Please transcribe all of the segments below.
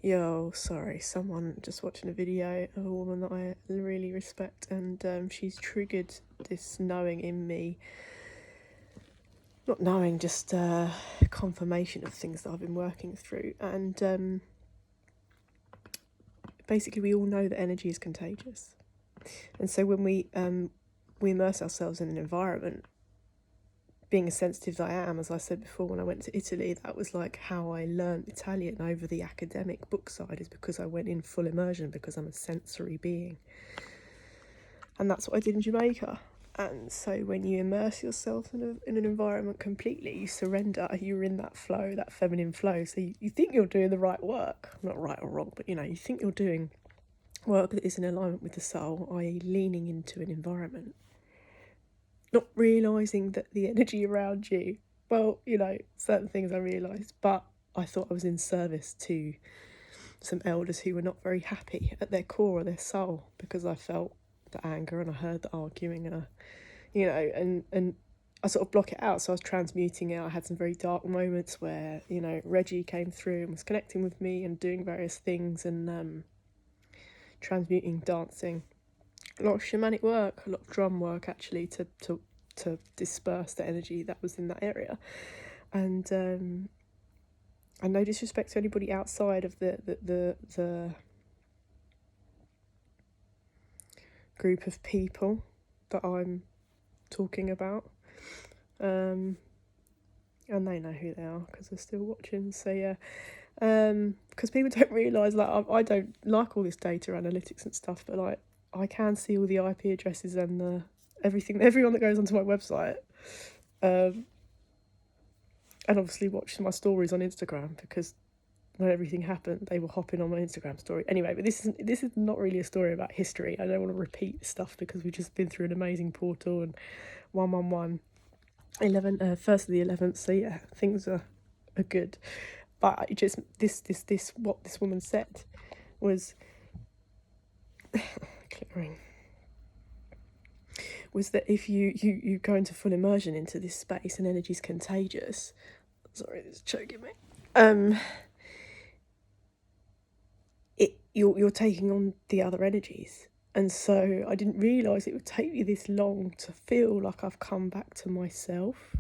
Yo, sorry, someone just watching a video of a woman that I really respect, and she's triggered this knowing in me. Not knowing, just confirmation of things that I've been working through. And basically, we all know that energy is contagious. And so when we immerse ourselves in an environment, being as sensitive as I am, as I said before, when I went to Italy, that was like how I learned Italian over the academic book side, is because I went in full immersion, because I'm a sensory being. And that's what I did in Jamaica. And so when you immerse yourself in an environment completely, you surrender, you're in that flow, that feminine flow. So you think you're doing the right work, not right or wrong, but you think you're doing work that is in alignment with the soul, i.e. leaning into an environment. Not realising that the energy around you, well, certain things I realised, but I thought I was in service to some elders who were not very happy at their core or their soul, because I felt the anger and I heard the arguing and and I sort of block it out. So I was transmuting it. I had some very dark moments where, Reggie came through and was connecting with me and doing various things and transmuting, dancing. A lot of shamanic work, a lot of drum work actually to disperse the energy that was in that area. And no disrespect to anybody outside of the group of people that I'm talking about. And they know who they are because they're still watching. So yeah, because people don't realise, like, I don't like all this data analytics and stuff, but like I can see all the IP addresses and the everyone that goes onto my website, and obviously watch my stories on Instagram, because when everything happened, they were hopping on my Instagram story. Anyway, but this is not really a story about history. I don't want to repeat stuff because we've just been through an amazing portal and 111, 11, first of the 11th. So yeah, things are good. But it just this what this woman said was clearing. Was that if you go into full immersion into this space and energy's contagious. Sorry, this is choking me. You're taking on the other energies. And so I didn't realise it would take me this long to feel like I've come back to myself,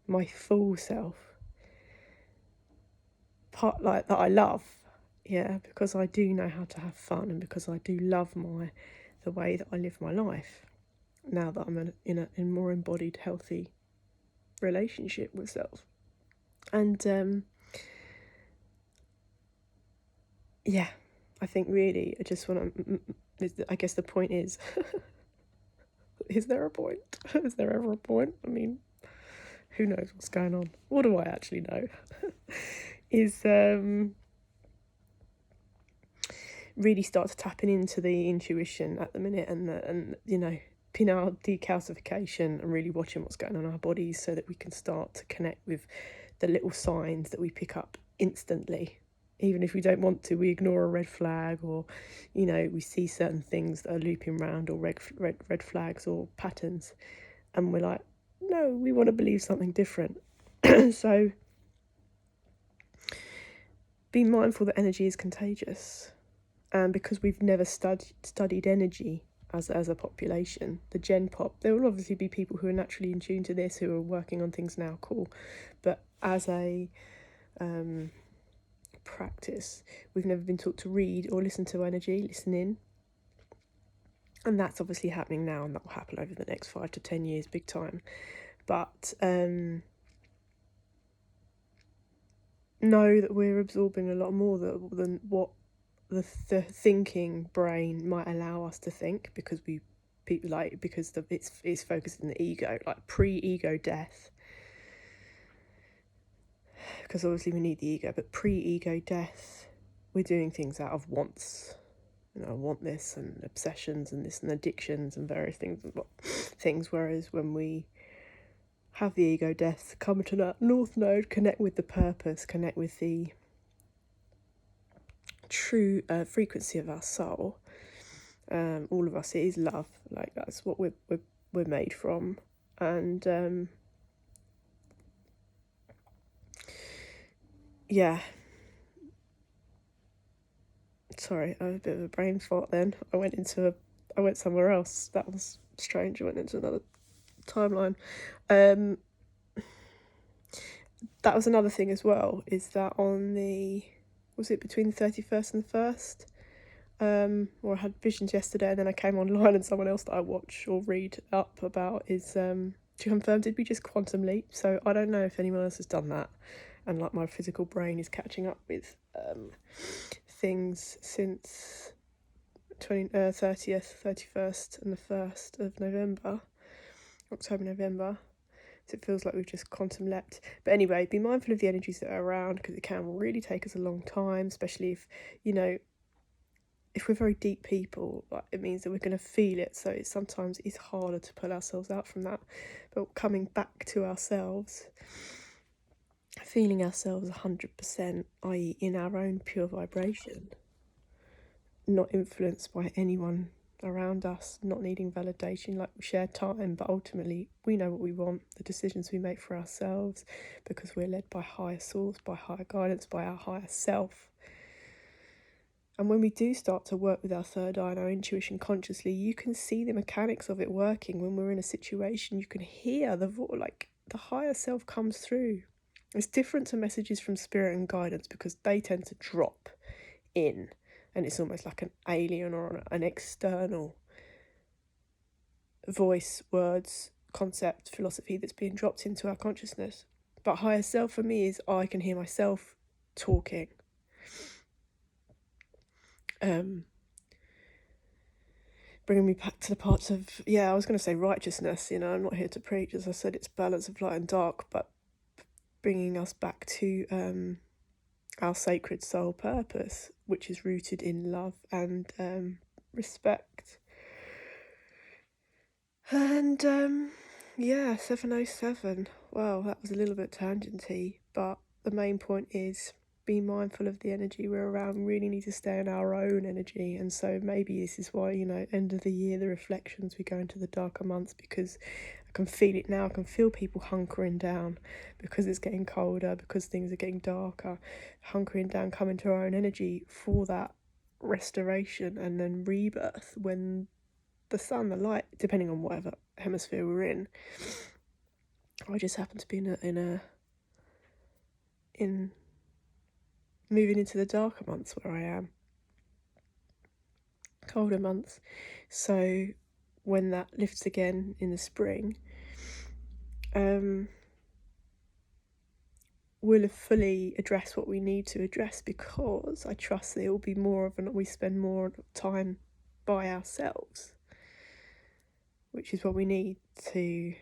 my full self. Part like that I love, yeah, because I do know how to have fun, and because I do love the way that I live my life. Now that I'm in a more embodied, healthy relationship with self. And yeah, I think really I just want to, I guess the point is, is there a point? Is there ever a point? I mean, who knows what's going on? What do I actually know? Is really start tapping into the intuition at the minute, and pineal decalcification, and really watching what's going on in our bodies, so that we can start to connect with the little signs that we pick up instantly. Even if we don't want to, we ignore a red flag, or we see certain things that are looping around, or red flags or patterns, and we're like, no, we want to believe something different. So be mindful that energy is contagious. And because we've never studied energy as a population, the Gen Pop, there will obviously be people who are naturally in tune to this, who are working on things now, cool. But as a practice, we've never been taught to read or listen to energy, listen in. And that's obviously happening now, and that will happen over the next 5 to 10 years, big time. But know that we're absorbing a lot more than what the thinking brain might allow us to think, because it's focused in the ego, like pre-ego death. Because obviously we need the ego, but pre-ego death, we're doing things out of wants. I want this, and obsessions, and this, and addictions, and various things. Whereas when we have the ego death, come to that north node, connect with the purpose, connect with the true frequency of our soul. All of us, it is love. Like, that's what we're made from. And yeah, Sorry, I have a bit of a brain fart then. I went somewhere else. That was strange. I went into another timeline. That was another thing as well, is that on was it between the 31st and the 1st? Or I had visions yesterday, and then I came online and someone else that I watch or read up about is to confirm, did we just quantum leap? So I don't know if anyone else has done that, and like my physical brain is catching up with things since 30th, 31st and the 1st of November, October, November. So it feels like we've just quantum leapt. But anyway, be mindful of the energies that are around, because it can really take us a long time, especially if, if we're very deep people, like, it means that we're going to feel it. So sometimes it's harder to pull ourselves out from that. But coming back to ourselves, feeling ourselves 100%, i.e. in our own pure vibration, not influenced by anyone around us, not needing validation, like we share time, but ultimately we know what we want, the decisions we make for ourselves, because we're led by higher source, by higher guidance, by our higher self. And when we do start to work with our third eye and our intuition consciously, you can see the mechanics of it working. When we're in a situation, you can hear the higher self comes through. It's different to messages from spirit and guidance, because they tend to drop in, and it's almost like an alien or an external voice, words, concept, philosophy that's being dropped into our consciousness. But higher self for me is I can hear myself talking. Bringing me back to the parts of, I was going to say righteousness, I'm not here to preach, as I said, it's balance of light and dark, but bringing us back to our sacred soul purpose, which is rooted in love and respect. And 707. Well, that was a little bit tangenty, but the main point is be mindful of the energy we're around. We really need to stay in our own energy. And so maybe this is why, end of the year, the reflections, we go into the darker months, because I can feel it now. I can feel people hunkering down because it's getting colder, because things are getting darker, hunkering down, coming to our own energy for that restoration and then rebirth when the sun, the light, depending on whatever hemisphere we're in. I just happen to be in moving into the darker months where I am, colder months. So when that lifts again in the spring, we'll have fully addressed what we need to address, because I trust that it will be we spend more time by ourselves, which is what we need to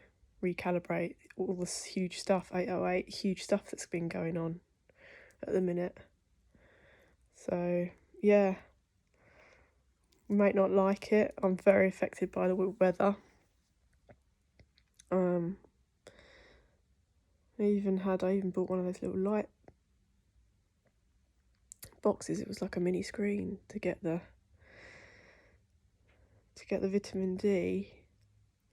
recalibrate all this huge stuff, 808, huge stuff that's been going on at the minute. So, you might not like it. I'm very affected by the weather. I even bought one of those little light boxes. It was like a mini screen to get the vitamin D.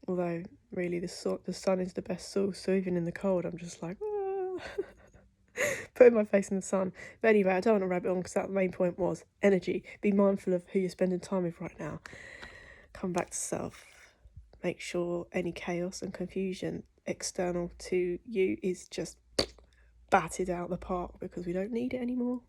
Although really the sun is the best source, so even in the cold I'm just like putting my face in the sun. But anyway, I don't want to rabbit on, because that main point was energy. Be mindful of who you're spending time with right now. Come back to self. Make sure any chaos and confusion external to you is just batted out the park, because we don't need it anymore.